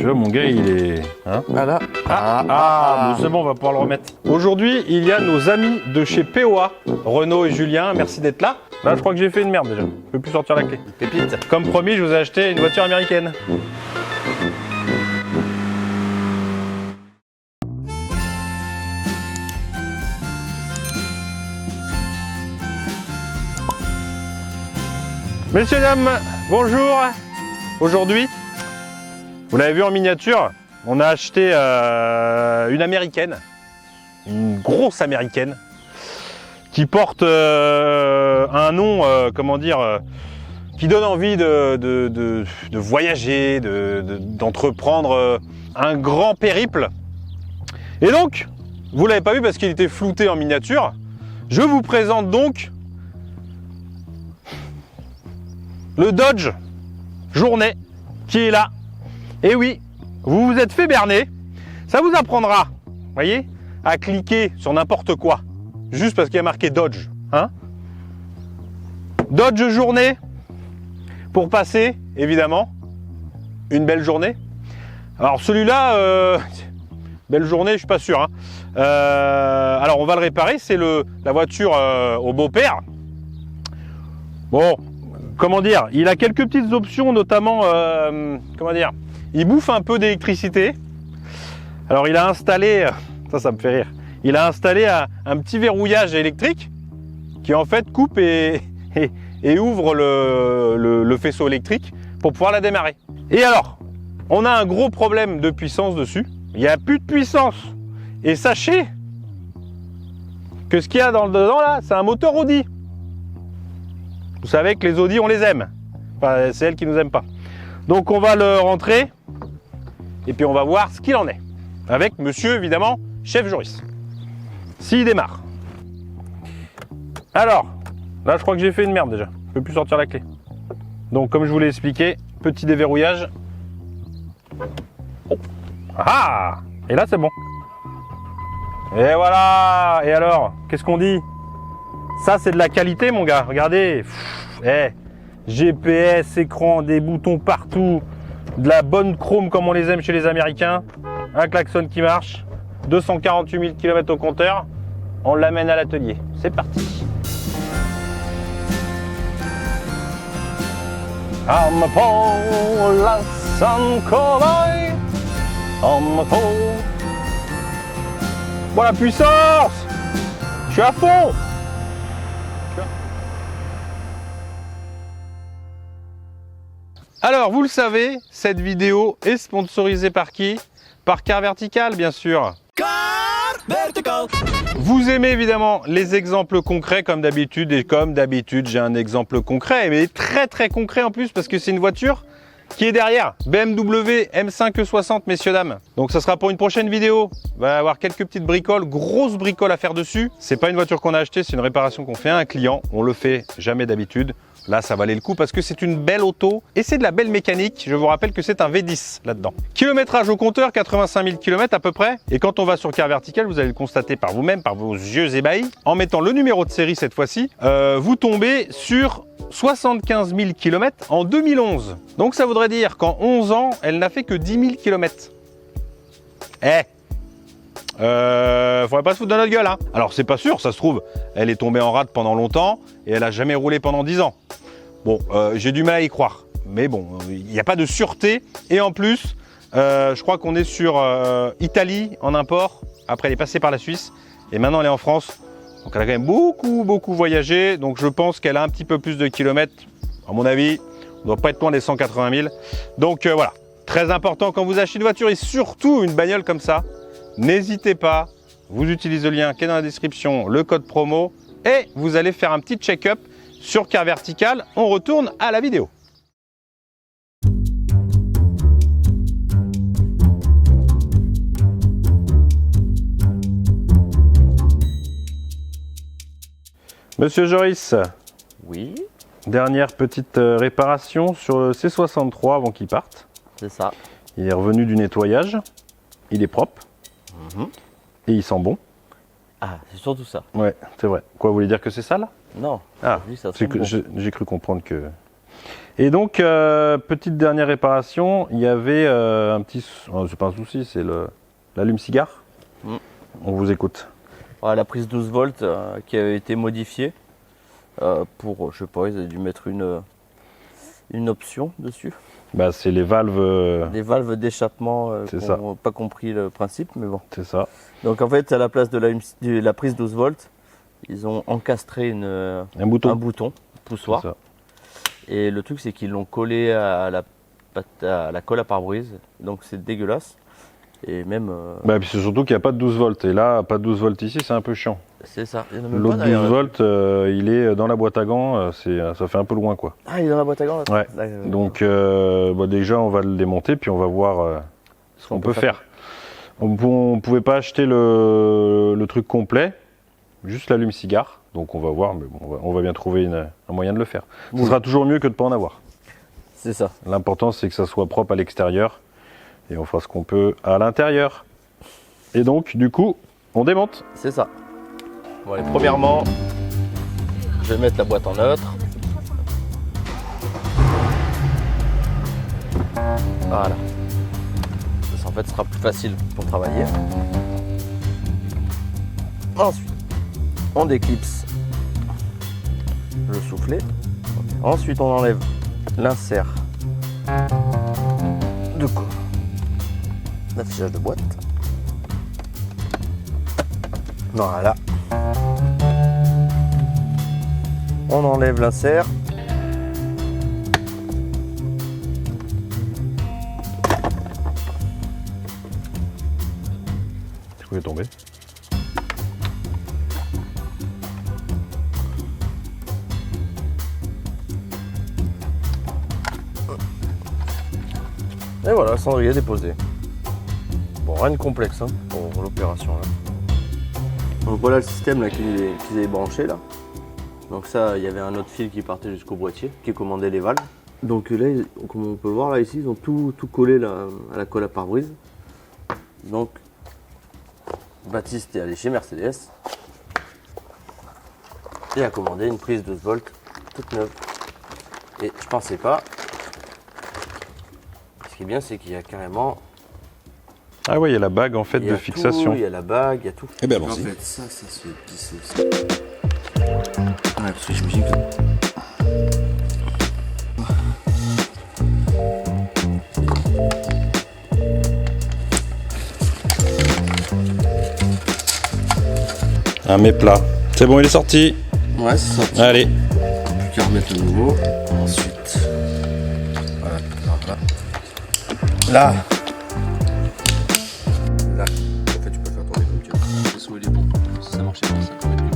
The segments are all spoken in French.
Tu vois, mon gars, il est... Hein, Voilà. mais c'est bon, on va pouvoir le remettre. Aujourd'hui, il y a nos amis de chez POA, Renaud et Julien. Merci d'être là. Là, je crois que j'ai fait une merde déjà. Je peux plus sortir la clé. Pépite. Comme promis, je vous ai acheté une voiture américaine. Messieurs, dames, bonjour. Aujourd'hui, vous l'avez vu en miniature, on a acheté une américaine, une grosse américaine, qui porte un nom, comment dire, qui donne envie de voyager, d'entreprendre un grand périple. Et donc, vous l'avez pas vu parce qu'il était flouté en miniature, je vous présente donc le Dodge Journée qui est là. Et oui, vous vous êtes fait berner. Ça vous apprendra, voyez, à cliquer sur n'importe quoi, juste parce qu'il y a marqué Dodge. Hein, Dodge Journée, pour passer, évidemment, une belle journée. Alors celui-là, belle journée, je suis pas sûr. Hein. Alors on va le réparer, c'est la voiture au beau-père. Bon, comment dire, il a quelques petites options, notamment, comment dire, il bouffe un peu d'électricité. Alors il a installé, ça me fait rire, il a installé un petit verrouillage électrique qui en fait coupe et ouvre le faisceau électrique pour pouvoir la démarrer. Et alors, on a un gros problème de puissance dessus, il n'y a plus de puissance. Et sachez que ce qu'il y a dedans là, c'est un moteur Audi. Vous savez que les Audi, on les aime. Enfin, c'est elles qui nous aiment pas. Donc on va le rentrer et puis on va voir ce qu'il en est. Avec monsieur, évidemment, chef Joris. S'il démarre. Alors, là je crois que j'ai fait une merde déjà. Je peux plus sortir la clé. Donc comme je vous l'ai expliqué, petit déverrouillage. Oh. Ah! Et là c'est bon. Et voilà! Et alors, qu'est-ce qu'on dit? Ça, c'est de la qualité, mon gars. Regardez. GPS, écran, des boutons partout. De la bonne chrome comme on les aime chez les Américains. Un klaxon qui marche. 248 000 km au compteur. On l'amène à l'atelier. C'est parti. Bon, la puissance! Je suis à fond! Alors, vous le savez, cette vidéo est sponsorisée par qui? Par Car Vertical, bien sûr. Car Vertical. Vous aimez évidemment les exemples concrets comme d'habitude, et comme d'habitude, j'ai un exemple concret, mais très très concret en plus parce que c'est une voiture qui est derrière. BMW M5 E60, messieurs dames. Donc ça sera pour une prochaine vidéo. Il va y avoir quelques petites bricoles, grosses bricoles à faire dessus. C'est pas une voiture qu'on a achetée, c'est une réparation qu'on fait à un client. On le fait jamais d'habitude. Là, ça valait le coup parce que c'est une belle auto et c'est de la belle mécanique. Je vous rappelle que c'est un V10 là-dedans. Kilométrage au compteur, 85 000 km à peu près. Et quand on va sur Car Vertical, vous allez le constater par vous-même, par vos yeux ébahis. En mettant le numéro de série cette fois-ci, vous tombez sur 75 000 km en 2011. Donc ça voudrait dire qu'en 11 ans, elle n'a fait que 10 000 km. Faudrait pas se foutre de notre gueule, hein. Alors c'est pas sûr, ça se trouve, elle est tombée en rade pendant longtemps et elle a jamais roulé pendant 10 ans. Bon, j'ai du mal à y croire, mais bon, il n'y a pas de sûreté. Et en plus, je crois qu'on est sur Italie en import. Après, elle est passée par la Suisse et maintenant elle est en France. Donc elle a quand même beaucoup voyagé. Donc je pense qu'elle a un petit peu plus de kilomètres. À mon avis, on doit pas être loin des 180 000. Donc voilà, très important quand vous achetez une voiture et surtout une bagnole comme ça. N'hésitez pas, vous utilisez le lien qui est dans la description, le code promo, et vous allez faire un petit check-up sur Car Vertical. On retourne à la vidéo. Monsieur Joris. Oui. Dernière petite réparation sur le C63 avant qu'il parte. C'est ça. Il est revenu du nettoyage, il est propre. Et il sent bon. Ah, c'est surtout ça. Ouais, c'est vrai. Quoi, vous voulez dire que c'est ça là? Non. Ah, lui, ça sent bon. j'ai cru comprendre que... Et donc, petite dernière réparation, il y avait un petit... Oh, c'est pas un souci, c'est l'allume-cigare. On vous écoute. Voilà, la prise 12 volts qui avait été modifiée pour, je sais pas, ils avaient dû mettre une option dessus. Bah, c'est les valves... Les valves d'échappement, C'est qui ça. n'ont pas compris le principe, mais bon. C'est ça. Donc en fait, à la place de la prise 12 volts, ils ont encastré un bouton poussoir. C'est ça. Et le truc, c'est qu'ils l'ont collé à la colle à pare-brise. Donc c'est dégueulasse. Et même. Bah, puis c'est surtout qu'il n'y a pas de 12 volts. Et là, pas de 12 volts ici, c'est un peu chiant. C'est ça. Il y en a même L'autre pas 12 derrière, là. volts, il est dans la boîte à gants. Ça fait un peu loin, quoi. Ah, il est dans la boîte à gants là. Ouais. Là, Donc, bah, déjà, on va le démonter, puis on va voir ce qu'on peut faire. On ne pouvait pas acheter le truc complet, juste l'allume-cigare. Donc, on va voir, mais bon, on va bien trouver un moyen de le faire. Ce Oui. sera toujours mieux que de ne pas en avoir. C'est ça. L'important, c'est que ça soit propre à l'extérieur. Et on fera ce qu'on peut à l'intérieur. Et donc, du coup, on démonte. C'est ça. Bon, allez, premièrement, je vais mettre la boîte en neutre. Voilà. Ça, en fait, sera plus facile pour travailler. Ensuite, on déclipse le soufflet. Ensuite, on enlève l'insert de quoi l'affichage de boîte. Voilà. On enlève l'insert. Tu pouvais tomber. Et voilà, le cendrier est déposé. Bon, rien de complexe hein, pour l'opération là. Donc voilà le système là qu'ils avaient branché là. Donc ça, il y avait un autre fil qui partait jusqu'au boîtier, qui commandait les valves. Donc là, comme on peut voir là ici, ils ont tout collé là, à la colle à pare-brise. Donc Baptiste est allé chez Mercedes et a commandé une prise 12 volts toute neuve. Et je pensais pas. Ce qui est bien, c'est qu'il y a carrément. Ah ouais, il y a la bague en fait Il y a de fixation. tout, il y a la bague, il y a tout. Eh bien, En allons-y. fait, ça se glisse aussi. Ouais, parce que j'imagine que. Un mets plat. C'est bon, il est sorti. Ouais, c'est sorti. Allez. Plus qu'à remettre le nouveau. Ensuite. Voilà. Là. Là. En fait, tu peux faire tourner comme tu veux. Le son, il est bon. Si ça marchait pas, ça pourrait être mieux.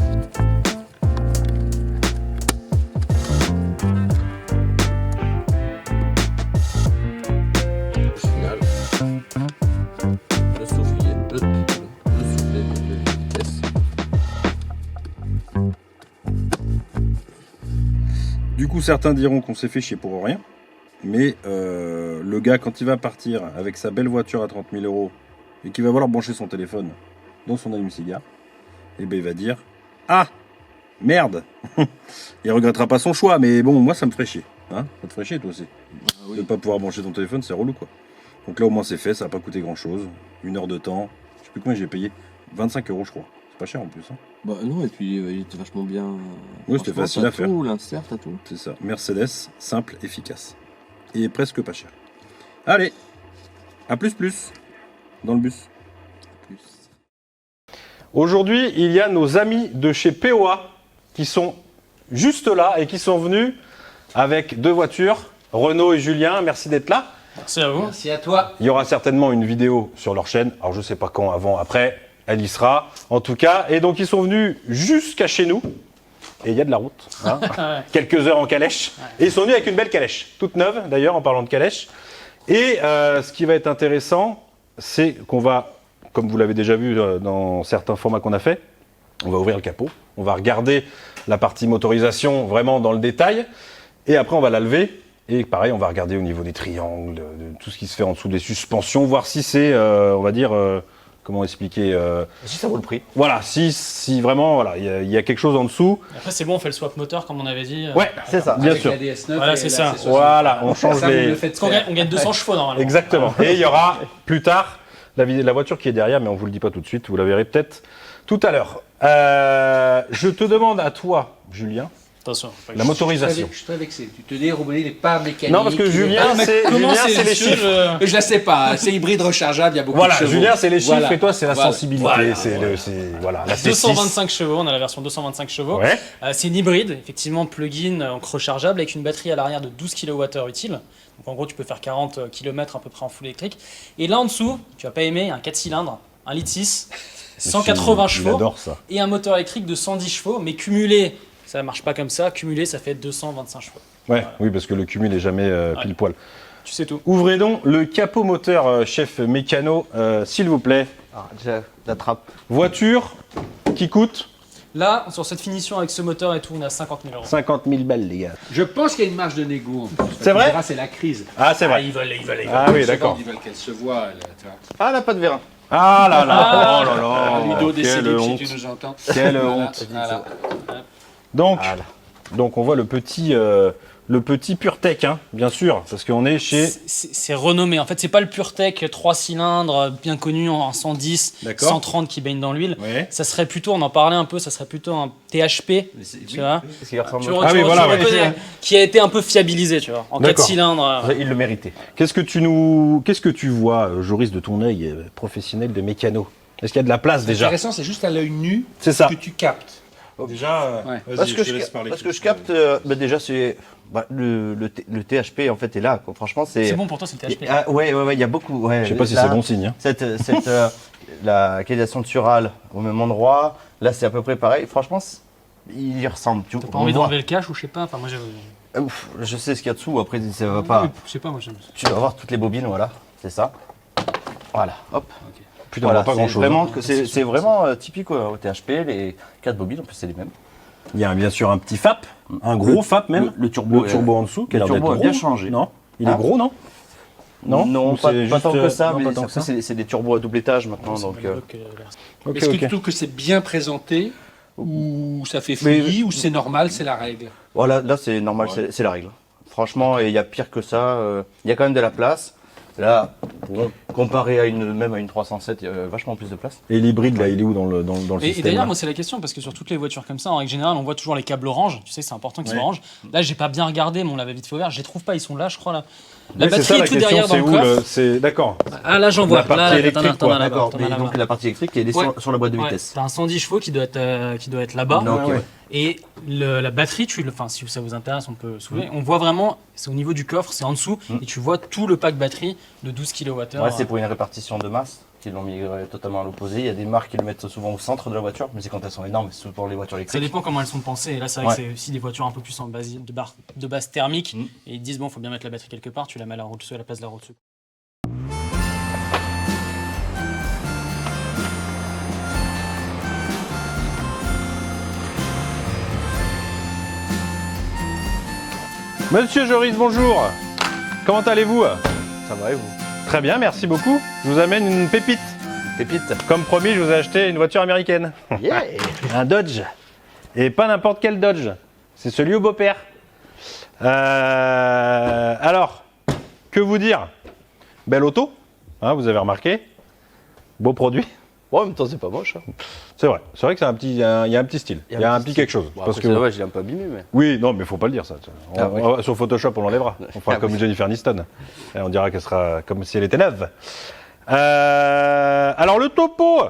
Au final, le soufflet, le soufflet de vitesse. Du coup, certains diront qu'on s'est fait chier pour rien. Mais le gars, quand il va partir avec sa belle voiture à 30 000 € et qu'il va vouloir brancher son téléphone dans son allume-cigare, et ben il va dire « Ah, merde !» Il regrettera pas son choix, mais bon, moi ça me ferait chier. Hein, ça te ferait chier toi aussi. De ne pas pouvoir brancher ton téléphone, c'est relou quoi. Donc là au moins c'est fait, ça n'a pas coûté grand chose. 1 heure de temps. Je sais plus combien j'ai payé. 25 € je crois. C'est pas cher en plus. Hein. Bah non, et puis il était vachement bien. Oui, c'était Franchement, facile t'as à faire. tout, l'insert, t'as tout. C'est ça. Mercedes, simple, efficace. Et presque pas cher. Allez, à plus dans le bus. Plus. Aujourd'hui, il y a nos amis de chez POA qui sont juste là et qui sont venus avec 2 voitures, Renaud et Julien. Merci d'être là. Merci à vous. Merci à toi. Il y aura certainement une vidéo sur leur chaîne. Alors je sais pas quand, avant, après, elle y sera. En tout cas, et donc ils sont venus jusqu'à chez nous. Et il y a de la route. Hein. Quelques heures en calèche. Et ils sont venus avec une belle calèche, toute neuve d'ailleurs en parlant de calèche. Et ce qui va être intéressant, c'est qu'on va, comme vous l'avez déjà vu dans certains formats qu'on a fait, on va ouvrir le capot, on va regarder la partie motorisation vraiment dans le détail, et après on va la lever, et pareil on va regarder au niveau des triangles, de tout ce qui se fait en dessous des suspensions, voir si c'est, on va dire, comment expliquer Si ça vaut le prix. Voilà, si vraiment, voilà, il y a quelque chose en dessous. Après, c'est bon, on fait le swap moteur comme on avait dit. Ouais, C'est ça. bien Avec sûr. la DS9 Voilà, et c'est la ça. C60. Voilà, on change Ça, vous les. le faites Parce qu'on faire. on gagne 200 chevaux normalement. Exactement. Et il y aura plus tard la voiture qui est derrière, mais on vous le dit pas tout de suite. Vous la verrez peut-être tout à l'heure. Je te demande à toi, Julien, Attention. la motorisation. Je suis très vexé. Tu te dis, Roubini, il n'est pas mécanique. Non, parce que il est Julien, pas- c'est Comment Julien, c'est les monsieur, chiffres. Je la sais pas, c'est hybride rechargeable, il y a beaucoup Voilà, de chevaux. Julien, c'est les chiffres Voilà. et toi, c'est la Voilà. sensibilité. Voilà. Voilà, la C6. 225 chevaux, on a la version 225 chevaux. Ouais. C'est une hybride, effectivement plug-in, donc rechargeable, avec une batterie à l'arrière de 12 kWh utile. Donc en gros, tu peux faire 40 km à peu près en full électrique. Et là en dessous, tu vas pas aimer, un 4 cylindres, 1,6 litre, 180 Il chevaux adore ça. et un moteur électrique de 110 chevaux, mais cumulé, ça marche pas comme ça, cumulé ça fait 225 chevaux. Ouais, oui, parce que le cumul est jamais pile poil. Tu sais tout. Ouvrez donc le capot moteur, chef mécano, s'il vous plaît. Ah, déjà, la trappe. Voiture qui coûte Là, sur cette finition avec ce moteur et tout, on est à 50 000 euros. 50 000 balles, les gars. Je pense qu'il y a une marge de négo en plus. parce C'est que vrai tu verras, c'est la crise. Ah, c'est vrai. Ils veulent. Ah oui, d'accord. Ils veulent qu'elle se voit. Tu vois. Ah, elle n'a pas de vérin. Ah là là, Ah, oh là là, Ludo décédé, quelle si honte. tu nous entends. Quelle Voilà, honte. voilà. Donc, Ah là. donc on voit le petit PureTech, hein, bien sûr, parce qu'on est chez. C'est renommé. En fait, c'est pas le PureTech 3 cylindres bien connu en 110, D'accord. 130 qui baigne dans l'huile. Ouais. Ça serait plutôt, on en parlait un peu, ça serait plutôt un THP, tu vois. Qu'est-ce qu'il ressemble Tu Ah oui, voilà, ouais. reconnais, qui a été un peu fiabilisé, tu vois, en 4 D'accord. cylindres. Il le méritait. Qu'est-ce que tu vois, Joris, de ton œil professionnel de mécano? Est-ce qu'il y a de la place déjà? Intéressant, c'est juste à l'œil nu C'est ça. que tu captes. Déjà, Ouais. Parce que je capte, déjà, c'est le THP en fait est là. Quoi. Franchement, c'est. C'est bon pour toi, c'est le THP. Ah, ouais, il y a beaucoup. Ouais, je sais pas si là, c'est bon signe. Hein. La qualisation de Sural au même endroit. Là, c'est à peu près pareil. Franchement, il y ressemble. Tu T'as pas on envie voit. d'enlever le cache ou je sais pas. Enfin, moi, Je sais ce qu'il y a dessous. Après, ça va pas. je sais pas, moi, j'aime. Tu vas voir toutes les bobines, voilà. C'est ça. Voilà, hop. Putain, Voilà, on voit pas c'est grand chose. vraiment, c'est vraiment typique au THP. Les 4 bobines, en plus, c'est les mêmes. Il y a bien sûr un petit FAP, un gros FAP même. Le turbo. Le turbo en dessous, qui a le l'air d'être turbo a gros. bien changé. Non, il est Hein gros, non? Non, Ou pas c'est tant juste, que ça, non, mais pas tant que après, ça. c'est des turbos à double étage maintenant. Donc, Ok, Est-ce que ok. tu trouves que c'est bien présenté ou ça fait fouillis ou c'est normal, c'est la règle? voilà, là, c'est normal, c'est la règle. Franchement, et il y a pire que ça. Il y a quand même de la place. Là, bon, comparé à même à une 307, il y a vachement plus de place. Et l'hybride, là, il est où dans le Et système d'ailleurs, là moi, c'est la question, parce que sur toutes les voitures comme ça, en règle générale, on voit toujours les câbles orange. Tu sais, c'est important qu'ils soient Ouais. orange. Là, j'ai pas bien regardé, mais on l'avait vite fait ouvert. Je les trouve pas, ils sont là, je crois, là. La Oui, c'est batterie ça, est la tout question, derrière dans c'est le où coffre. c'est d'accord. Ah, là, j'en vois. partie Là, électrique, quoi. D'accord, mais donc la partie électrique, elle est Ouais. sur la boîte de Ouais, vitesse. t'as un 110 chevaux qui doit être là-bas. Non, ok, ouais. ouais. Et la batterie, enfin, si ça vous intéresse, on peut soulever. On voit vraiment, c'est au niveau du coffre, c'est en dessous, et tu vois tout le pack batterie de 12 kWh. Ouais, c'est pour une répartition de masse qu'ils l'ont mis totalement à l'opposé. Il y a des marques qui le mettent souvent au centre de la voiture, mais c'est quand elles sont énormes, c'est souvent les voitures Ça électriques. dépend comment elles sont pensées. Et là, c'est vrai que Ouais. c'est aussi des voitures un peu plus de base thermique. Mm. Et ils disent, bon, faut bien mettre la batterie quelque part, tu la mets à la roue dessus, à la place de la roue dessus. Monsieur Joris, bonjour. Comment allez-vous? Ça va et vous? Très bien, merci beaucoup. Je vous amène une pépite. Pépite. Comme promis, je vous ai acheté une voiture américaine. Yeah. Un Dodge. Et pas n'importe quel Dodge. C'est celui au beau-père. Alors, que vous dire? Belle auto, hein, vous avez remarqué. Beau produit. Bon, en même temps, c'est pas moche. Hein. C'est vrai que c'est un petit, il y a un petit style. Il y a un petit quelque chose. Bon, Parce après, que c'est dommage, il est un peu abîmé, mais. oui, non, mais faut pas le dire ça. Ah ouais. Sur Photoshop, on l'enlèvera. On fera Ah comme oui. Jennifer Aniston. Et on dira qu'elle sera comme si elle était neuve. Alors le topo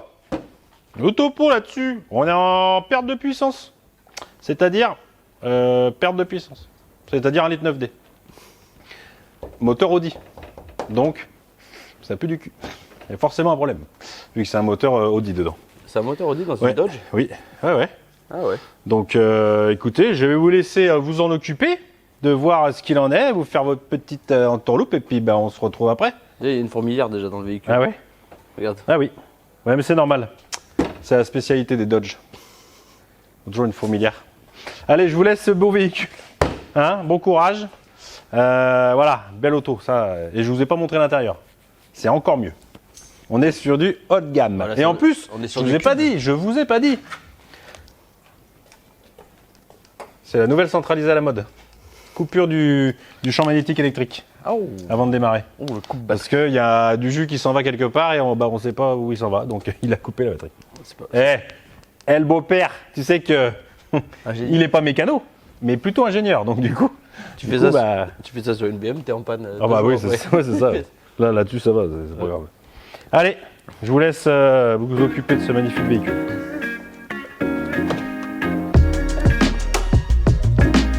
là-dessus, on est en perte de puissance. C'est-à-dire perte de puissance. C'est-à-dire 1,9 litre D. Moteur Audi. Donc, ça pue du cul. Il y a forcément un problème, vu que c'est un moteur Audi dedans. C'est un moteur Audi dans Ouais. une Dodge? Oui, ouais. Ah ouais. Donc, écoutez, je vais vous laisser vous en occuper, de voir ce qu'il en est, vous faire votre petite entourloupe, et puis on se retrouve après. Il y a une fourmilière déjà dans le véhicule. Ah ouais? Regarde. Ah oui. Ouais, mais c'est normal. C'est la spécialité des Dodge. Toujours une fourmilière. Allez, je vous laisse ce beau véhicule. Hein, bon courage. Voilà, belle auto, ça. Et je vous ai pas montré l'intérieur. C'est encore mieux. On est sur du haut de gamme. Voilà, et en plus, on est sur je du vous ai pas cube. dit, je vous ai pas dit. C'est la nouvelle centralisée à la mode. Coupure du champ magnétique électrique Oh, avant de démarrer. oh le coup de basse. Parce qu'il y a du jus qui s'en va quelque part et on sait pas où il s'en va. Donc il a coupé la batterie. Le beau-père, tu sais que il est pas mécano, mais plutôt ingénieur. Donc du coup, Tu du fais, coup, ça, tu fais ça sur une BM, t'es en panne. Ah bah 2 oui, jours c'est après. ça. Ouais, c'est ça. Ouais. Là-dessus, ça va, c'est pas grave. Allez, je vous laisse vous occuper de ce magnifique véhicule.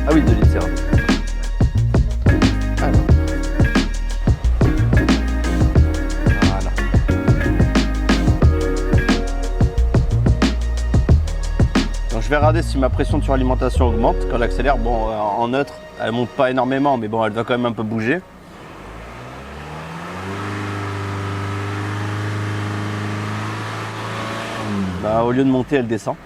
Ah oui, 2 litres, c'est rare. Alors. Voilà. Donc je vais regarder si ma pression de suralimentation augmente. Quand elle accélère, bon, en neutre, elle monte pas énormément, mais bon, elle va quand même un peu bouger. Bah, au lieu de monter, elle descend.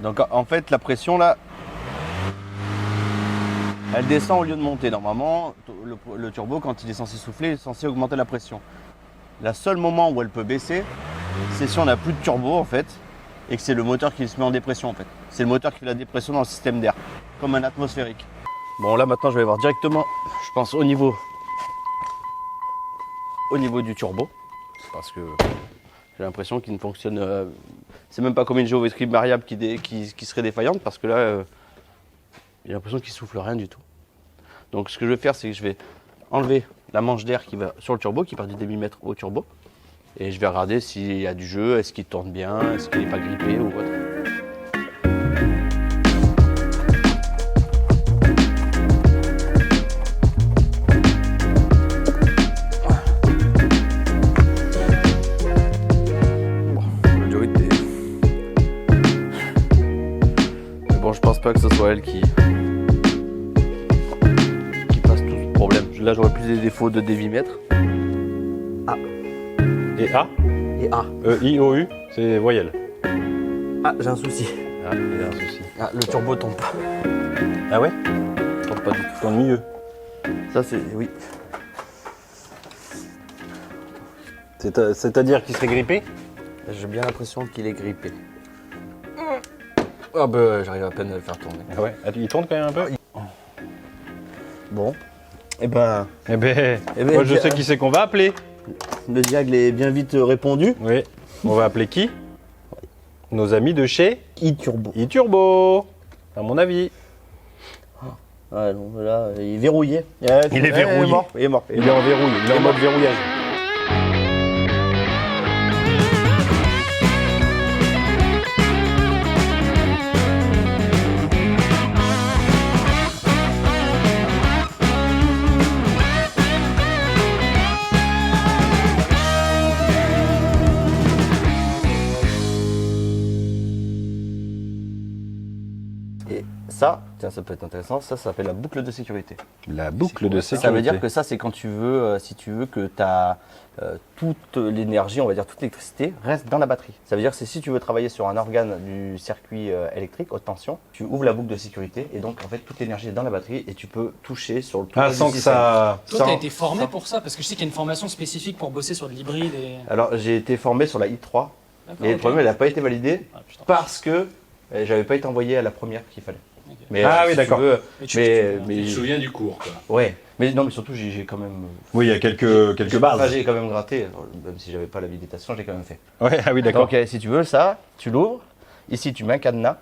Donc en fait, la pression là, elle descend au lieu de monter. Normalement, le turbo, quand il est censé souffler, il est censé augmenter la pression. Le seul moment où elle peut baisser, c'est si on n'a plus de turbo en fait, et que c'est le moteur qui se met en dépression en fait. C'est le moteur qui fait la dépression dans le système d'air, comme un atmosphérique. Bon là maintenant, je vais voir directement, je pense au niveau du turbo, parce que j'ai l'impression qu'il ne fonctionne. C'est même pas comme une géométrie variable qui serait défaillante, parce que là, j'ai l'impression qu'il souffle rien du tout. Donc ce que je vais faire, c'est que je vais enlever la manche d'air qui va sur le turbo, qui part du débitmètre au turbo, et je vais regarder s'il y a du jeu, est-ce qu'il tourne bien, est-ce qu'il n'est pas grippé ou autre. Bon, je pense pas que ce soit elle qui fasse tout ce problème. Là, j'aurais plus des défauts de dévimètre. Et A, Et A. I-O-U, c'est voyelle. Ah, j'ai un souci. Ah, il y a un souci. Ah, le turbo tombe pas. Ah ouais? Tombe pas du tout. Dans le milieu. Ça, c'est. Oui. C'est-à-dire qu'il serait grippé? J'ai bien l'impression qu'il est grippé. Ah, bah, j'arrive à peine à le faire tourner. Ah ouais. Il tourne quand même un peu? Bon. Eh ben, Eh ben, ben, moi je sais qui c'est qu'on va appeler. le diable est bien vite répondu. Oui. On va appeler qui? Nos amis de chez E-Turbo. e-Turbo, à mon avis. Ouais, donc là, il est verrouillé. Il est verrouillé. Il est mort. Il est mort. Il est en verrouille, il est en mode verrouillage. Et ça, tiens, ça peut être intéressant, ça s'appelle la boucle de sécurité. La boucle de sécurité. Ça veut dire que ça, c'est quand tu veux, si tu veux que toute l'énergie, on va dire toute l'électricité, reste dans la batterie. Ça veut dire que c'est si tu veux travailler sur un organe du circuit électrique, haute tension, tu ouvres la boucle de sécurité et donc en fait toute l'énergie est dans la batterie et tu peux toucher sur le tout. Ah, sans que ça. Toi, Sans- t'as été formé pour ça parce que je sais qu'il y a une formation spécifique pour bosser sur de l'hybride et. Alors j'ai été formé sur la i3 D'accord, et le ok. problème, elle n'a pas été validée Ah, putain. parce que j'avais pas été envoyé à la première qu'il fallait. Ok. Mais, Ah si oui, tu d'accord. veux, Mais tu- mais, tu- mais- Je me souviens du cours, quoi. ouais, mais non, mais surtout j'ai quand même. Oui, il y a quelques Enfin, bases. j'ai quand même gratté, même si j'avais pas l'habilitation, j'ai quand même fait. Ouais, ah oui, d'accord. Donc si tu veux ça, tu l'ouvres. Ici tu mets un cadenas.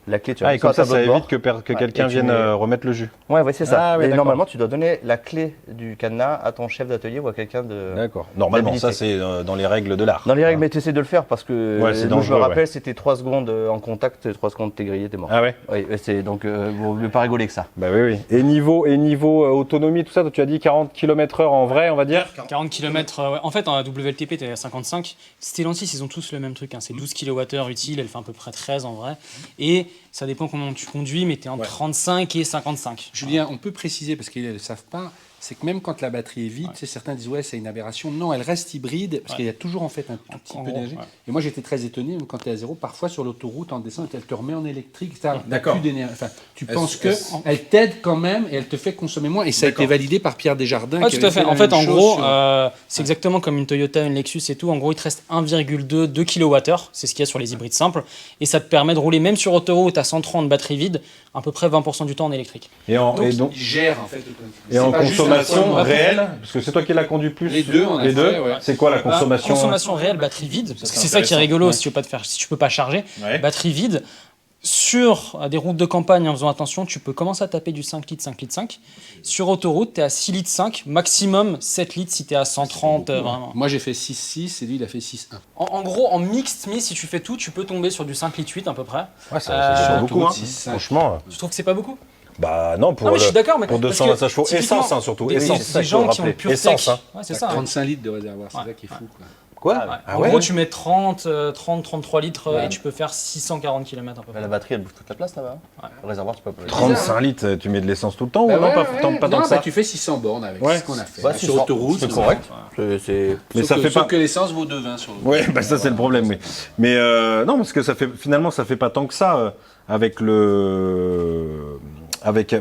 La clé tu Ah, la et mets sur comme un ça, tableau ça de bord. évite que Ouais, quelqu'un et tu vienne mets- remettre le jus. Ouais, c'est ça. Ah, oui, et d'accord. normalement tu dois donner la clé du cadenas à ton chef d'atelier ou à quelqu'un de. D'accord. Normalement, ça, D'habilité. c'est dans les règles de l'art. Dans les règles, mais tu essaies de le faire parce que Ouais, c'est moi, je dangereux, me rappelle, ouais. c'était 3 secondes en contact, 3 secondes t'es grillé, t'es mort. Ah ouais? Oui, c'est donc vaut mieux pas rigoler que ça. Bah oui, oui. Et niveau autonomie, tout ça, tu as dit 40 km/h en vrai, on va dire? 40 km, ouais. En fait, en WLTP, t'es à 55. Stellantis, ils ont tous le même truc. Hein. C'est 12 kWh utile, elle fait à peu près 13 en vrai. Et Ça dépend comment tu conduis, mais tu es entre 35 et 55. Julien, on peut préciser, parce qu'ils ne le savent pas, c'est que même quand la batterie est vide, certains disent ouais, c'est une aberration. Non, elle reste hybride, parce qu'il y a toujours en fait un tout petit En peu gros, d'énergie. ouais. Et moi j'étais très étonné, même quand tu es à zéro, parfois sur l'autoroute, en descente, elle te remet en électrique, etc. T'as D'accord. plus d'énergie. Enfin, tu penses qu'elle t'aide quand même et elle te fait consommer moins. Et ça a été validé par Pierre Desjardins. Ouais, qui tout à avait fait. la En fait, même en chose gros, sur- c'est exactement comme une Toyota, une Lexus et tout. En gros, il te reste 1,2 kWh. C'est ce qu'il y a sur les hybrides simples. Et ça te permet de rouler même sur autoroute à 130 batterie vide, à peu près 20% du temps en électrique. Et en, Donc, et donc, il gère en fait. et en C'est pas juste consommation un- réelle, parce que c'est toi qui l'as conduit plus. Les deux, on a les deux. fait, ouais. C'est quoi la consommation Consommation réelle, batterie vide. Parce que c'est c'est ça qui est intéressant. rigolo Ouais. si tu peux pas charger. Ouais. Batterie vide. Sur des routes de campagne, en faisant attention, tu peux commencer à taper du 5 litres, 5 litres 5. Sur autoroute, tu es à 6 litres 5, maximum 7 litres si tu es à 130, vraiment. Moi j'ai fait 6,6 et lui il a fait 6,1. En gros, en mixte, mais si tu fais tout, tu peux tomber sur du 5 litres 8 à peu près. Ouais, ça Euh, change beaucoup, hein. autoroute, 6,5. Franchement. Tu trouves que c'est pas beaucoup? Bah non, pour, Non, mais je suis d'accord, mais pour parce 225 que chevaux. typiquement, Essence, hein, surtout. des Essence, c'est ça qu'il faut gens le qui ont rappeler. le pure Essence, tech. hein. Ouais, c'est ça. Ouais. 35 litres de réservoir, c'est Ouais. ça qui est fou. Quoi. Quoi Ouais. Ah En ouais gros, tu mets 30, 33 litres Ouais. et tu peux faire 640 km à peu près. La batterie, elle bouffe toute la place là-bas. Ouais. Le réservoir, tu peux pas. 35 litres, tu mets de l'essence tout le temps Bah ou non, ouais, pas, ouais. tant, pas tant Non, que ça bah, tu fais 600 bornes avec, Ouais. c'est ce qu'on a fait. Ouais, Sur autoroute, c'est correct. C'est. Mais ça fait sauf pas. que l'essence vaut 2,20 sur l'autoroute. Ouais, bah ça c'est le problème, oui. Mais non, parce que ça fait finalement ça fait pas tant que ça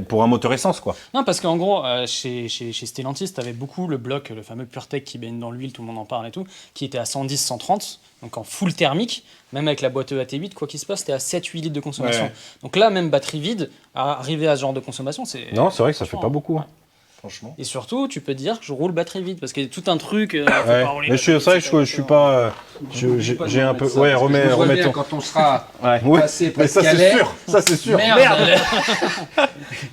pour un moteur essence quoi. Non, parce qu'en gros, chez Stellantis, tu avais beaucoup le bloc, le fameux PureTech qui baigne dans l'huile, tout le monde en parle et tout, qui était à 110, 130, donc en full thermique, même avec la boîte EAT8, quoi qu'il se passe, tu es à 7-8 litres de consommation. Ouais. Donc là, même batterie vide, arriver à ce genre de consommation, c'est... Non, c'est vrai que ça fait franchement, pas beaucoup. ouais. Hein. Franchement. Et surtout, tu peux te dire que je roule batterie vide, parce qu'il y a tout un truc... faut Ouais. pas rouler Mais c'est vrai que je suis pas. J'ai un peu. Ouais, remets ton. Quand on sera Ouais. passé Mais presque ça c'est Calais. sûr. Ça c'est sûr. Merde.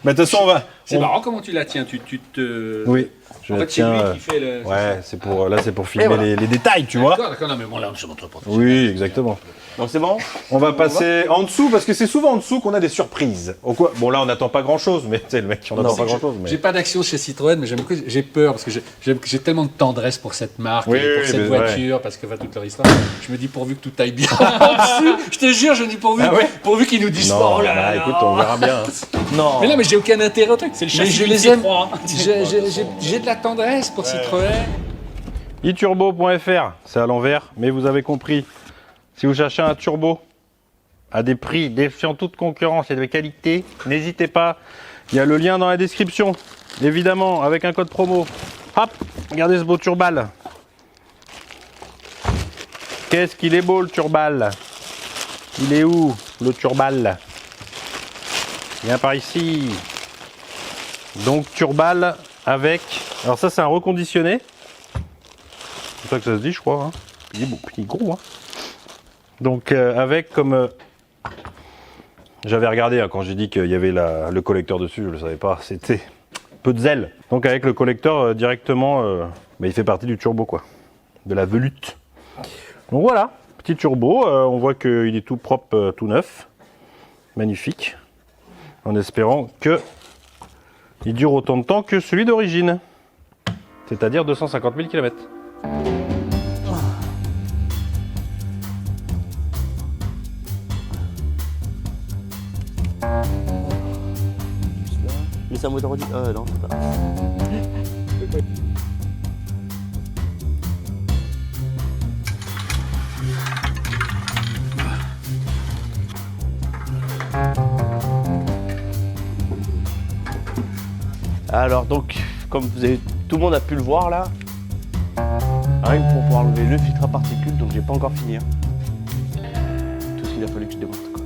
Mais de toute façon on va. C'est marrant comment tu la tiens, tu te... Oui. Je En la fait, c'est tiens. lui qui fait le... Ouais, c'est pour filmer voilà. les détails, tu vois. D'accord, non mais bon là, je montre pas. Oui, exactement. Donc c'est bon. On va passer en dessous parce que c'est souvent en dessous qu'on a des surprises. Bon là on n'attend pas grand chose, mais tu sais le mec on n'attend pas grand chose. Mais... J'ai pas d'action chez Citroën, mais j'ai peur parce que j'ai tellement de tendresse pour cette marque, Oui, et pour oui, cette mais voiture, parce que va toute leur histoire. Je me dis pourvu que tout aille bien. Je te jure, je me dis pourvu qu'ils nous disent Non, pas. Oh là bah, là. écoute, on verra bien. Non. Mais là, mais j'ai aucun intérêt au truc. C'est le Mais châssis je du les aime. C3. J'ai de la tendresse pour Citroën. iturbo.fr, c'est à l'envers, mais vous avez compris. Si vous cherchez un turbo à des prix défiant toute concurrence et de qualité, n'hésitez pas. Il y a le lien dans la description, évidemment, avec un code promo. Hop, regardez ce beau turbal. Qu'est-ce qu'il est beau le turbal. Il est où le turbal? Viens par ici. Donc turbal avec... Alors ça c'est un reconditionné. C'est ça que ça se dit je crois. Hein. Il est gros. Hein. Donc avec comme... J'avais regardé hein, quand j'ai dit qu'il y avait le collecteur dessus, je ne le savais pas. C'était peu de zèle. Donc avec le collecteur directement, il fait partie du turbo quoi. De la velute. Donc voilà, petit turbo. On voit qu'il est tout propre, tout neuf. Magnifique. En espérant que il dure autant de temps que celui d'origine. C'est-à-dire 250 000 km. Mais c'est un moteur redit. Non, c'est pas. Alors donc, comme vous avez, tout le monde a pu le voir là, rien que pour pouvoir enlever le filtre à particules, donc j'ai pas encore fini. Hein. Tout ce qu'il a fallu que je démonte quoi.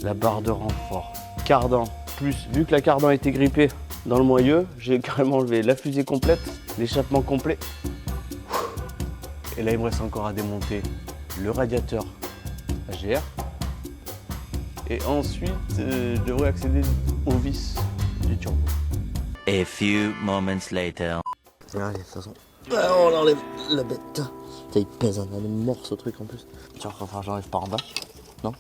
La barre de renfort, cardan, plus vu que la cardan était grippée dans le moyeu, j'ai carrément enlevé la fusée complète, l'échappement complet. Et là il me reste encore à démonter le radiateur AGR. Et ensuite, je devrais accéder au vis du turbo. A few moments later. Allez, de toute façon. On enlève la bête. Ça, il pèse un mort ce truc en plus. Tiens, enfin, j'enlève par en bas. Non.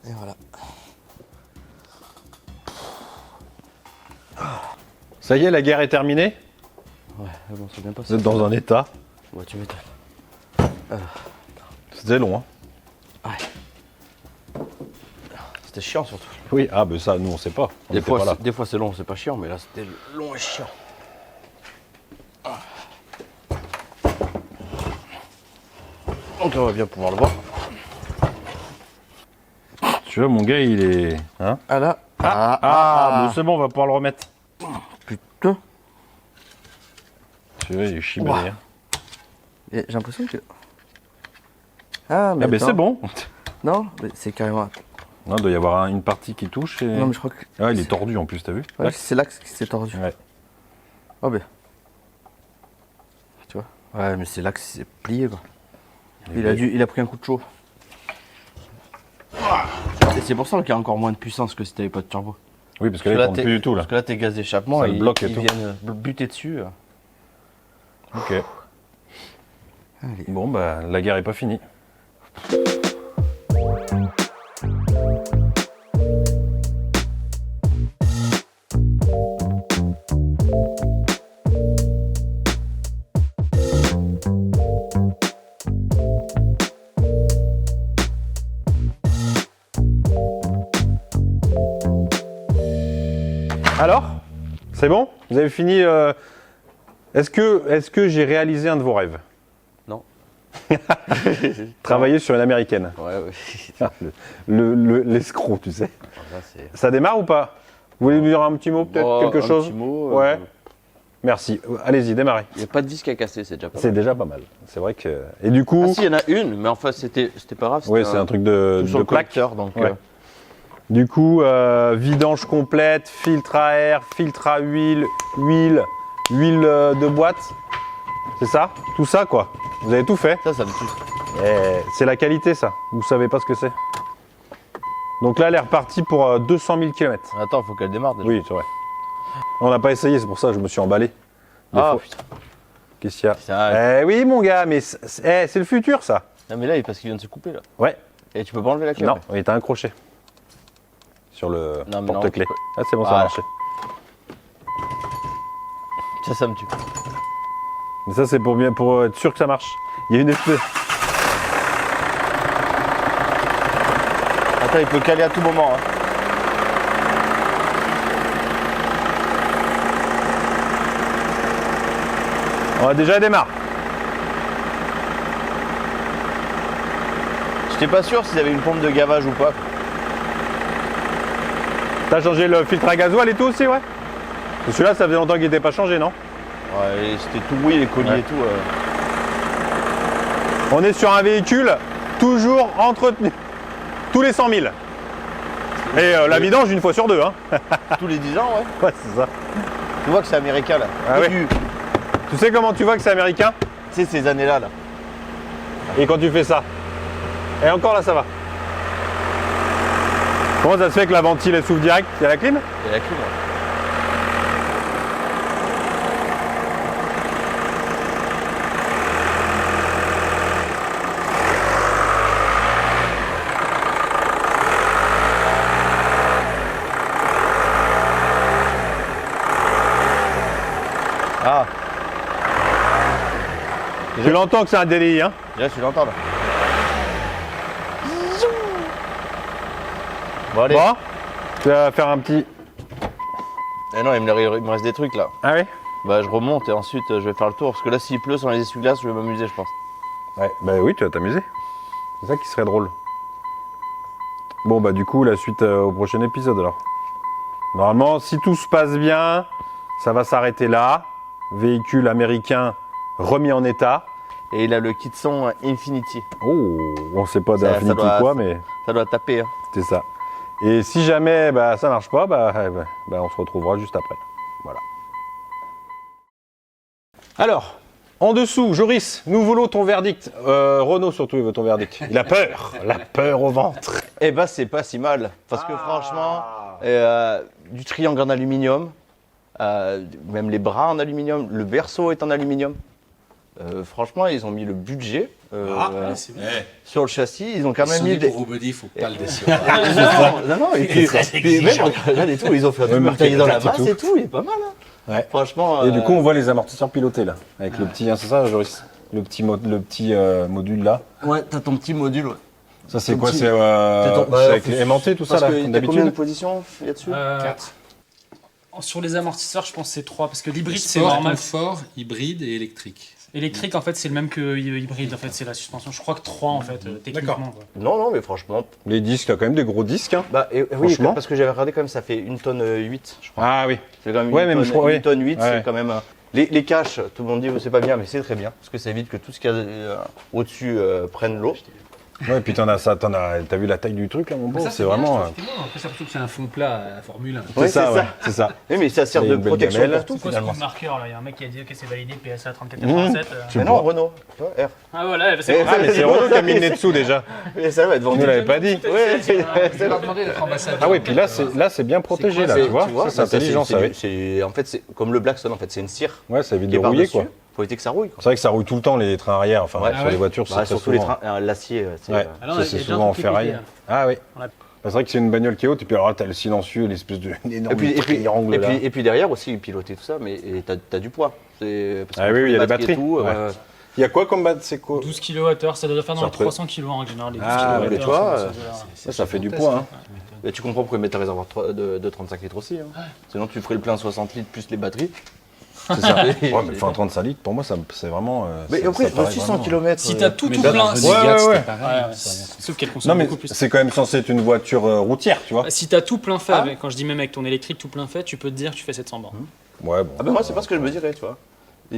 Et voilà. Ça y est, la guerre est terminée. Ouais, bon, c'est bien passé. Vous êtes dans un état. Ouais, tu m'étonnes. C'était long, hein. C'était chiant surtout. Oui, ah, ben ça, nous, on sait pas. On était pas là. Des fois c'est long, c'est pas chiant, mais là c'était long et chiant. Donc on va bien pouvoir le voir. Tu vois, mon gars, il est. Hein Ah là. Ah, bon, c'est bon, on va pouvoir le remettre. Putain. Tu vois, il est chibé. Ouah. Hein. Et j'ai l'impression que. Ah, mais Ah, ben attends. c'est bon. Non, mais c'est carrément. Non, il doit y avoir une partie qui touche. Et... Non, mais je crois que. Ah, il est tordu en plus, t'as vu? Ouais, c'est là que c'est tordu. Ouais. Oh, ben. Tu vois? Ouais, mais c'est là que c'est plié, quoi. Il a pris un coup de chaud. Et c'est pour ça qu'il y a encore moins de puissance que si t'avais pas de turbo. Oui, parce que là, il tourne t'es- plus du tout, là. Parce que là, tes gaz d'échappement, Ça le bloque et ils tout. viennent buter dessus. Ok. Allez. Bon, bah, la guerre est pas finie. Alors, c'est bon? Vous avez fini Est-ce que j'ai réalisé un de vos rêves? Non. Travailler sur une américaine. Ouais, ouais. L'escroc, tu sais. Là, c'est... Ça démarre ou pas? Vous voulez me dire un petit mot, peut-être, Oh, quelque chose? Un petit mot. Ouais. Merci. Allez-y, démarrez. Il n'y a pas de vis à casser, c'est déjà pas C'est mal. déjà pas mal. C'est vrai que. Et du coup. Ah si, il y en a une, mais enfin, c'était pas grave. Oui, c'est un truc de tout sur le plaque. collecteur, donc... Ouais. Du coup, vidange complète, filtre à air, filtre à huile, huile de boîte. C'est ça? Tout ça, quoi. Vous avez tout fait. Ça me tue. C'est la qualité, ça. Vous savez pas ce que c'est. Donc là, elle est repartie pour 200 000 km. Attends, faut qu'elle démarre déjà. Oui, c'est vrai. On n'a pas essayé, c'est pour ça que je me suis emballé. Des Ah, fois. putain. Qu'est-ce qu'il y a? Putain, Eh oui, mon gars, mais c'est le futur, ça. Non, mais là, parce qu'il vient de se couper, là. Ouais. Et tu peux pas enlever la clé. Non, après. il était un crochet. Sur le Non, mais non, porte-clés. tu peux- Ah, c'est bon, ça a Voilà. marché. Ça me tue. Mais ça, c'est pour être sûr que ça marche. Il y a une espèce. Attends, il peut caler à tout moment. Hein. On va déjà démarrer. J'étais pas sûr s'ils avaient une pompe de gavage ou pas. T'as changé le filtre à gasoil et tout aussi, ouais? Parce que celui-là, ça faisait longtemps qu'il n'était pas changé, non? Ouais, et c'était tout rouillé, les colliers Ouais. et tout. On est sur un véhicule toujours entretenu. Tous les 100 000. Et la vidange une fois sur deux, hein? Tous les 10 ans, ouais. Ouais, c'est ça. Tu vois que c'est américain, là. Ah Et ouais. Tu sais comment tu vois que c'est américain? Tu sais, ces années-là, là. Et quand tu fais ça. Et encore là, ça va. Comment ça se fait que la ventile elle s'ouvre direct? Il y a la clim? Et la clim, ouais. Ah, Tu l'entends que c'est un DLI, hein? déjà tu l'entends là. Bon allez. Bon, tu vas faire un petit. Eh non, il me reste des trucs là. Ah oui? Bah je remonte et ensuite je vais faire le tour. Parce que là s'il pleut sur les essuie-glaces, je vais m'amuser je pense. Ouais, bah oui, tu vas t'amuser. C'est ça qui serait drôle. Bon, bah du coup, la suite au prochain épisode alors. Normalement, si tout se passe bien, ça va s'arrêter là. Véhicule américain remis en état. Et il a le kit son Infinity. Oh, on sait pas Ça d'Infinity doit- quoi, mais Ça doit taper. Hein. c'est ça. Et si jamais bah, ça marche pas, bah, on se retrouvera juste après. Voilà. Alors, en dessous, Joris, nous voulons ton verdict. Renaud surtout, il veut ton verdict. Il a peur, la peur au ventre. Eh bah c'est pas si mal. Parce que franchement, du triangle en aluminium, même les bras en aluminium, le berceau est en aluminium. Franchement, ils ont mis le budget c'est bien. sur le châssis. Ils ont quand même mis des. Pour Robody, il faut pas le décevoir. Non, et puis même, regarde et tout, ils ont fait un truc marqué taillé dans la plaque et masse tout. et tout, il est pas mal. Hein. Ouais. Franchement. Et du coup, on voit les amortisseurs pilotés là, avec le petit, hein, c'est ça, Joris? le petit module là. Ouais, t'as ton petit module, ouais. Ça c'est Le quoi? petit- C'est avec les aimantés tout ça Parce là, que comme y a combien de d'habitude? positions il y a dessus 4. Sur les amortisseurs, je pense que c'est 3 parce que l'hybride c'est Sport, normal. confort, hybride et électrique. Électrique en fait c'est le même que hybride en fait, c'est la suspension. Je crois que 3 en fait techniquement. Quoi. Non, mais franchement. Les disques, t'as quand même des gros disques. Hein. Bah, oui, Franchement. parce que j'avais regardé quand même, ça fait 1 tonne 8, je crois. Ah oui. C'est quand même Ouais, une même tonne, je crois, oui. 1 tonne 8, Ouais. c'est quand même. Les caches, tout le monde dit c'est pas bien, mais c'est très bien. Parce que ça évite que tout ce qu'il y a au-dessus prenne l'eau. Ouais, et puis t'as vu la taille du truc là, mon bon? C'est vraiment. Après, ça que c'est un fond plat à la Formule 1. Ouais, C'est ça, ouais. C'est ça. Oui, mais ça sert Il y a de une belle protection gamelle. pour tout C'est quoi ce finalement. coup de marqueur là? Il y a un mec qui a dit que c'est validé PSA 3487. Mais non, Renault, tu vois, R. Ah voilà, c'est Ah, mais c'est Renault qui a mis le nez dessous déjà. Mais ça va être On vendu. ne l'avait pas dit. Ouais, Je vais leur demander d'être ambassadeur. Ah oui, puis là c'est bien protégé là, tu vois. Ça c'est intelligent ça. En fait, c'est comme le Blackstone, en fait, c'est une cire Ouais, ça évite qui de est rouiller par-dessus. quoi. Faut éviter que ça rouille. Quoi. C'est vrai que ça rouille tout le temps les trains arrière, enfin Ouais. sur les voitures c'est Bah, très surtout les souvent. trains, l'acier. Ouais, Alors, ça, il y c'est a déjà souvent un en truc qui est ferraille. pété, Ah oui. On l'a- C'est vrai que c'est une bagnole qui est haute et puis alors là t'as le silencieux, l'espèce de énorme triangle là. Et puis derrière aussi, piloter tout ça, mais t'as du poids. Parce Ah que oui, il y a des et batteries. tout, Ouais. Il y a quoi comme c'est quoi? 12 kWh, ça doit faire dans Ça les fait- 300 kg en général. Les 12 Ah, kWh, mais tu vois, sur ces eaux-là. Ça fait du poids hein. Et tu comprends pourquoi ils mettent un réservoir de 35 litres aussi. Hein. Sinon, tu ferais le plein 60 litres plus les batteries. C'est ça. Ouais, mais enfin 35 litres pour moi ça c'est vraiment Mais ça- après, ça paraît 600 vraiment- km. Si t'as tout Mais tout là, plein, dans si- un Ouais, Renegade, ouais, c'était ouais. pareil. Ouais, sauf qu'elle Non consomme mais beaucoup plus. c'est quand même censé être une voiture routière, tu vois. Si t'as tout plein fait, quand je dis même avec ton électrique tout plein fait, tu peux te dire que tu fais 700 bornes. Ouais bon. Ah ben moi, c'est pas ce que je me dirais, tu vois.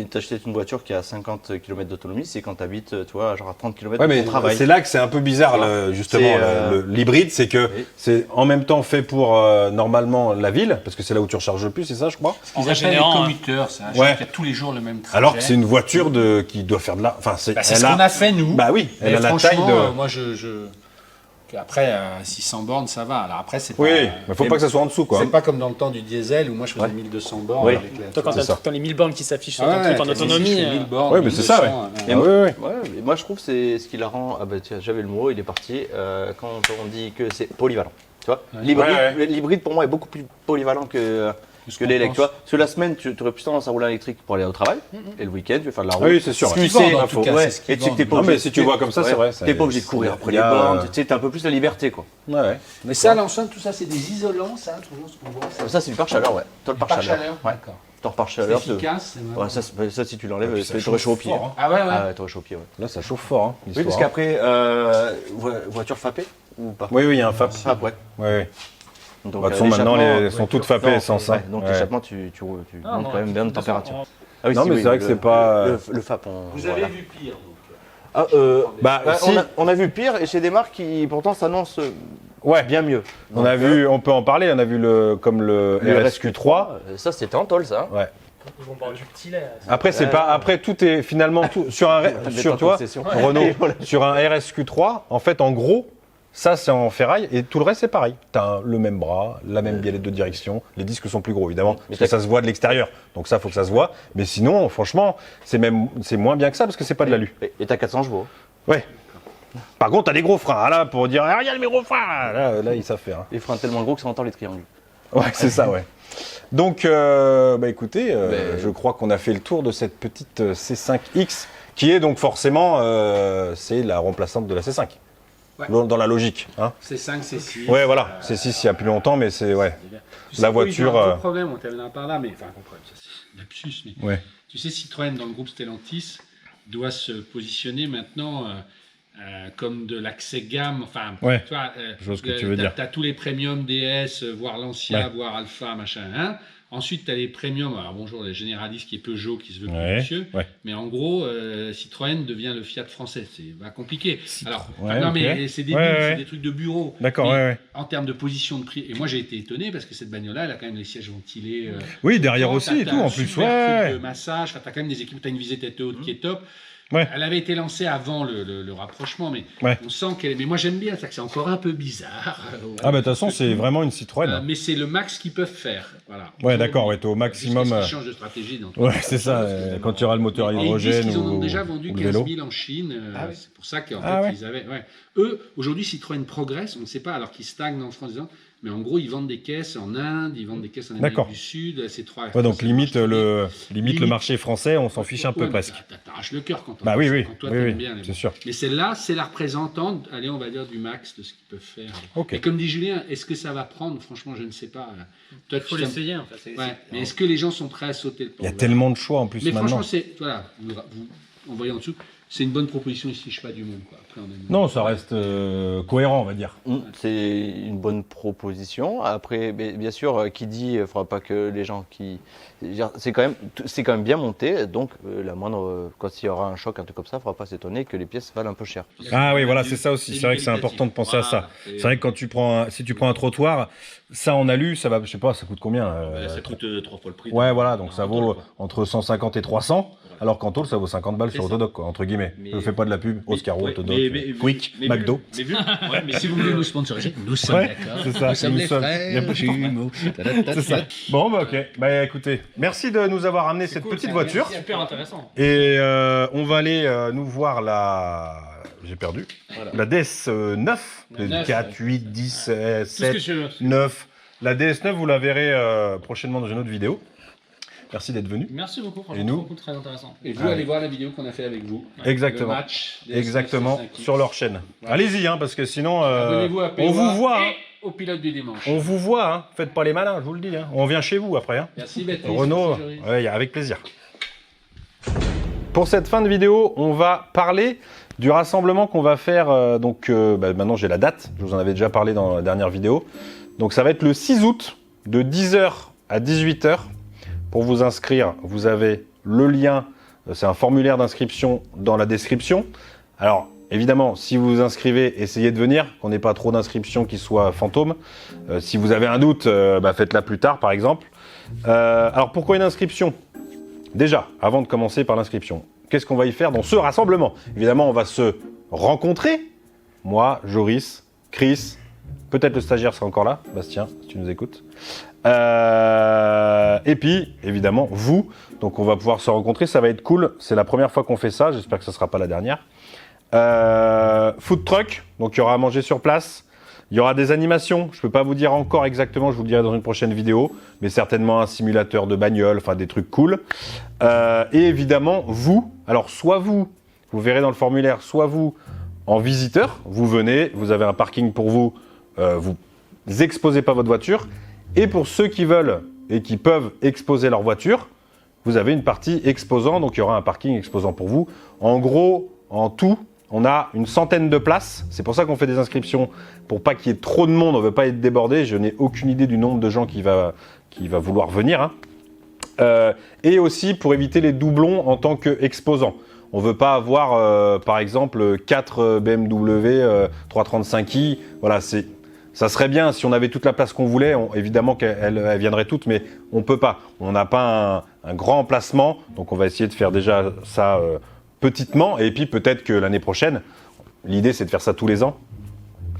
T'achètes une voiture qui a 50 km d'autonomie, c'est quand t'habites, tu vois, genre à 30 km Ouais, de mais ton travail. c'est là que c'est un peu bizarre, justement, C'est, l'hybride, c'est que oui. c'est en même temps fait pour normalement la ville, parce que c'est là où tu recharges le plus, c'est ça, je crois. En Ils appellent les régénérant, hein. commuteurs, ça. Je Ouais. sais qu'il y a tous les jours le même trajet. Alors que c'est une voiture qui doit faire de la. Enfin, c'est. Bah, c'est elle ce qu'on a fait, nous. Bah oui, elle Mais a la taille franchement, de. moi, après, 600 bornes, ça va. Alors après, c'est pas... Oui, mais faut pas que ça soit en dessous, quoi. C'est pas comme dans le temps du diesel où moi je faisais Ouais. 1200 bornes Oui. avec la... Toi, quand C'est ça. t'as les 1000 bornes qui s'affichent sur Ah ton ouais, truc en avec la autonomie, musique, je fais 1000 bornes, Ouais, mais c'est ça, 1200, ouais. Et Ah, moi- oui, oui. Ouais, mais moi je trouve que c'est ce qui la rend. Ah bah tiens, j'avais le mot, il est parti. Quand on dit que c'est polyvalent, tu vois. Ouais. L'hybride pour moi est beaucoup plus polyvalent que l'élect, tu vois. Parce que la semaine, tu aurais plus tendance à rouler en électrique pour aller au travail, et le week-end, tu veux faire de la route. Oui, c'est sûr. Tu qu'ils sais, vendent, en tout cas, ouais, c'est ce qu'ils et tu sais que t'es vendent. pas Non, obligé. mais si tu vois comme ça, c'est vrai, T'es pas obligé de courir après il y les a- bornes, tu sais, t'as un peu plus la liberté, quoi. Ouais, ouais. Mais ça, l'enceinte, tout ça, c'est des isolants, ça, toujours ce qu'on voit. Ça, c'est du pare-chaleur, ouais. Toi, le pare-chaleur. Ouais. D'accord. Ton C'est pare-chaleur, efficace. c'est ouais, ça, si tu l'enlèves, puis ça t'aurais chaud au pied. chauffe fort, Ah ouais, ouais. Ah ouais, t'aurais chaud au pied, ouais. Là, ça chauffe fort, hein. Oui, parce l'histoire. qu'après, voiture FAPée ou pas Oui, oui, il y a un FAP. FAP, ouais. Ouais. Donc, Bah, de toute façon, maintenant, l'échappement, elles sont toutes FAPées, essence. ouais, hein. donc Ouais. l'échappement, tu Ah, montes non, quand même bien de température. Ah oui, Non, si, mais oui, c'est vrai que c'est pas- Le FAP, Vous voilà. avez vu pire, donc. Ah, Bah, bah, si. on a vu pire et chez des marques qui pourtant s'annoncent Ouais. bien mieux. On a vu, on peut en parler, on a vu comme le RSQ3. Ça, c'était en tôle, ça. Ouais. Ils vont parler du petit lait. Après, c'est pas. Après, tout est finalement tout sur un sur toi Renault sur un RSQ3. En fait, en gros, ça c'est en ferraille et tout le reste c'est pareil. T'as le même bras, la même biellette de direction. Les disques sont plus gros évidemment, Mais parce que ça se voit de l'extérieur. Donc ça, faut que ça se voit. Mais sinon, franchement, c'est moins bien que ça parce que c'est pas de l'alu. Et t'as 400 chevaux. Ouais. Par contre, t'as des gros freins. Ah, là, pour dire, ah, regarde mes gros freins. Là, ils savent faire. hein. Les freins tellement gros que ça entend les triangles. Ouais, c'est ça, ouais. Donc, bah écoutez, je crois qu'on a fait le tour de cette petite C5X, qui est donc forcément, c'est la remplaçante de la C5. Ouais. Dans la logique. Hein. C'est 5, c'est 6. Ouais, voilà. C6 il y a plus longtemps, mais c'est, ouais. Tu sais, La eux, voiture, ils ont un gros problème, on t'avait par là, mais enfin, un gros problème, ça c'est lapsus, mais Ouais. tu sais, Citroën dans le groupe Stellantis doit se positionner maintenant comme de l'accès gamme, enfin, Ouais. tu vois, Je vois ce que tu veux dire. T'as tous les premium DS, voire Lancia, Ouais. voire Alpha, machin, hein. Ensuite, tu as les premiums, alors bonjour, les généralistes qui est Peugeot, qui se veut plus Ouais. luxueux, Ouais. mais en gros, Citroën devient le Fiat français, c'est pas compliqué. Alors, Ouais, non, ok. mais c'est des, Ouais, bulles, ouais. c'est des trucs de bureau. D'accord, Mais ouais, ouais. en termes de position de prix, et moi j'ai été étonné parce que cette bagnole-là, elle a quand même les sièges ventilés. Oui, derrière T'as- aussi et t'as tout, un en plus. super Ouais. truc de massage, enfin, t'as quand même des équipes, t'as une visée tête haute qui est top. Ouais. Elle avait été lancée avant le rapprochement, mais Ouais. on sent qu'elle est. Mais moi j'aime bien, c'est-à-dire que c'est encore un peu bizarre. Ah, bah, de toute façon, c'est vraiment une Citroën. hein. Mais c'est le max qu'ils peuvent faire. Voilà. Ouais, d'accord, ouais, t'es au maximum. Jusqu'à ce qu'ils changent de stratégie. Dans Ouais, c'est ça. Quand tu auras le moteur à Et ils disent hydrogène qu'ils en ont ou, déjà vendu ou le 15 vélo. 000 en Chine. C'est pour ça qu'en Ah fait, ouais. ils avaient. Ouais. Eux, aujourd'hui, Citroën progresse, on ne sait pas, alors qu'ils stagnent en France, disant, Mais en gros, ils vendent des caisses en Inde, ils vendent des caisses en D'accord. Amérique du Sud, ces trois. Ouais, donc ça limite marche le Limite. marché français, on s'en fiche un peu Ouais, mais presque. T'arraches le cœur quand on Bah oui, oui, quand toi, oui, t'aimes oui, bien les c'est bons. sûr. Mais celle-là, c'est la représentante, allez, on va dire, du max de ce qu'ils peuvent faire. Ok. Et comme dit Julien, est-ce que ça va prendre? Franchement, je ne sais pas. Toi, Il faut tu t'aimes- l'essayer en fait. Ouais. Mais est-ce que les gens sont prêts à sauter le pas? Il y a tellement de choix en plus Mais maintenant. franchement, c'est. Voilà, en voyant en dessous, c'est une bonne proposition, il ne fiche pas du monde. Quoi. Après, on aime Non, ça reste cohérent, on va dire. C'est une bonne proposition. Après, bien sûr, qui dit, il ne faudra pas que les gens qui... C'est quand même bien monté, donc la moindre, quand il y aura un choc, un truc comme ça, il ne faudra pas s'étonner que les pièces valent un peu cher. Ah oui, voilà, c'est ça aussi. C'est vrai que c'est important de penser à ça. C'est vrai que quand tu prends, si tu prends un trottoir, ça en alu, ça va, je sais pas, ça coûte combien Ça coûte 3 fois le prix. Ouais, voilà, donc ça d'un vaut tôle, quoi. entre 150 et 300, alors qu'en tôle, ça vaut 50 balles C'est sur ça. Autodoc, quoi, entre guillemets. Mais- Je fais pas de la pub, Oscaro, ouais, Autodoc, mais- Quick, mais McDo. Mais si vous voulez nous sponsoriser, nous sommes Ouais, d'accord. c'est ça, Nous sommes nous les sommes- il y a frères pas de jumeaux. C'est ça. Bon, bah ok. Bah écoutez, merci de nous avoir amené cette petite voiture. C'est super intéressant. Et on va aller nous voir la... J'ai perdu. La DS9, La 9, 4, 8, 10, Tout ce que 7, tu veux. 9. La DS9, vous la verrez prochainement dans une autre vidéo. Merci d'être venu. Merci beaucoup, Et franchement, nous beaucoup très intéressant. Et vous, Allez. allez voir la vidéo qu'on a fait avec vous. Exactement. Le match des Exactement, S9 sur leur chaîne. Voilà. Allez-y, hein, parce que sinon, Abonnez-vous à on vous POA voit. Hein. et au pilote du dimanche. On vous voit, hein. Faites pas les malins, je vous le dis. Hein. On vient chez vous après. Hein. Merci Béatrice. Renaud, merci, Joris. ouais, avec plaisir. Pour cette fin de vidéo, on va parler du rassemblement qu'on va faire. Maintenant, j'ai la date. Je vous en avais déjà parlé dans la dernière vidéo. Donc, ça va être le 6 août de 10h à 18h. Pour vous inscrire, vous avez le lien. C'est un formulaire d'inscription dans la description. Alors, évidemment, si vous vous inscrivez, essayez de venir, qu'on n'ait pas trop d'inscriptions qui soient fantômes. Si vous avez un doute, faites-la plus tard, par exemple. Alors, pourquoi une inscription ? Déjà, avant de commencer par l'inscription, qu'est-ce qu'on va y faire dans ce rassemblement ? Évidemment, on va se rencontrer. Moi, Joris, Chris, peut-être le stagiaire sera encore là. Bastien, si tu nous écoutes. Et puis, évidemment, vous. Donc, on va pouvoir se rencontrer. Ça va être cool. C'est la première fois qu'on fait ça. J'espère que ce ne sera pas la dernière. Food truck. Donc, il y aura à manger sur place. Il y aura des animations. Je ne peux pas vous dire encore exactement. Je vous le dirai dans une prochaine vidéo. Mais certainement un simulateur de bagnole. Enfin, des trucs cool. Et évidemment, vous. Alors, soit vous verrez dans le formulaire, soit vous en visiteur. Vous venez. Vous avez un parking pour vous. Vous exposez pas votre voiture. Et pour ceux qui veulent et qui peuvent exposer leur voiture, vous avez une partie exposant, donc il y aura un parking exposant pour vous. En gros, en tout, on a une centaine de places. C'est pour ça qu'on fait des inscriptions, pour pas qu'il y ait trop de monde, on ne veut pas être débordé. Je n'ai aucune idée du nombre de gens qui va vouloir venir. Hein. Et aussi pour éviter les doublons en tant qu'exposant. On ne veut pas avoir, par exemple, 4 BMW 335i. Voilà, ça serait bien si on avait toute la place qu'on voulait. Évidemment qu'elles viendraient toutes, mais on ne peut pas. On n'a pas un grand emplacement, donc on va essayer de faire déjà ça petitement. Et puis peut-être que l'année prochaine, l'idée c'est de faire ça tous les ans.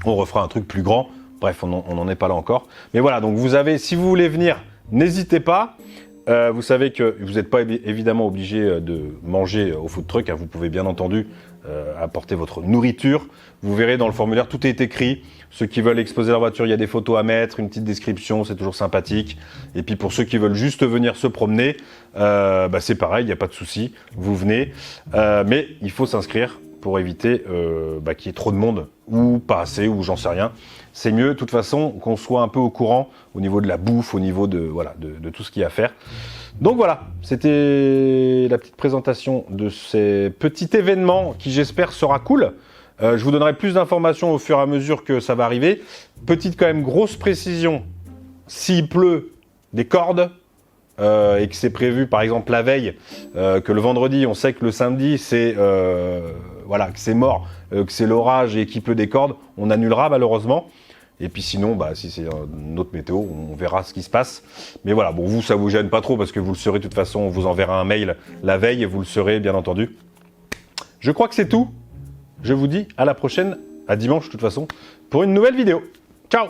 On refera un truc plus grand. Bref, on n'en est pas là encore. Mais voilà, donc si vous voulez venir, n'hésitez pas. Vous savez que vous n'êtes pas évidemment obligé de manger au food truck. Hein. Vous pouvez bien entendu apporter votre nourriture. Vous verrez dans le formulaire, tout est écrit. Ceux qui veulent exposer leur voiture, il y a des photos à mettre, une petite description, c'est toujours sympathique. Et puis pour ceux qui veulent juste venir se promener, c'est pareil, il n'y a pas de souci. Vous venez, mais il faut s'inscrire pour éviter qu'il y ait trop de monde ou pas assez ou j'en sais rien. C'est mieux, de toute façon, qu'on soit un peu au courant au niveau de la bouffe, au niveau de tout ce qu'il y a à faire. Donc voilà, c'était la petite présentation de ces petits événements qui, j'espère, sera cool. Je vous donnerai plus d'informations au fur et à mesure que ça va arriver. Petite quand même grosse précision, s'il pleut, des cordes, et que c'est prévu par exemple la veille, que le vendredi, on sait que le samedi, c'est que c'est mort, que c'est l'orage et qu'il pleut des cordes, on annulera malheureusement. Et puis sinon, si c'est une autre météo, on verra ce qui se passe. Mais voilà, bon, vous, ça vous gêne pas trop parce que vous le saurez de toute façon, on vous enverra un mail la veille et vous le saurez bien entendu. Je crois que c'est tout. Je vous dis à la prochaine, à dimanche de toute façon, pour une nouvelle vidéo. Ciao!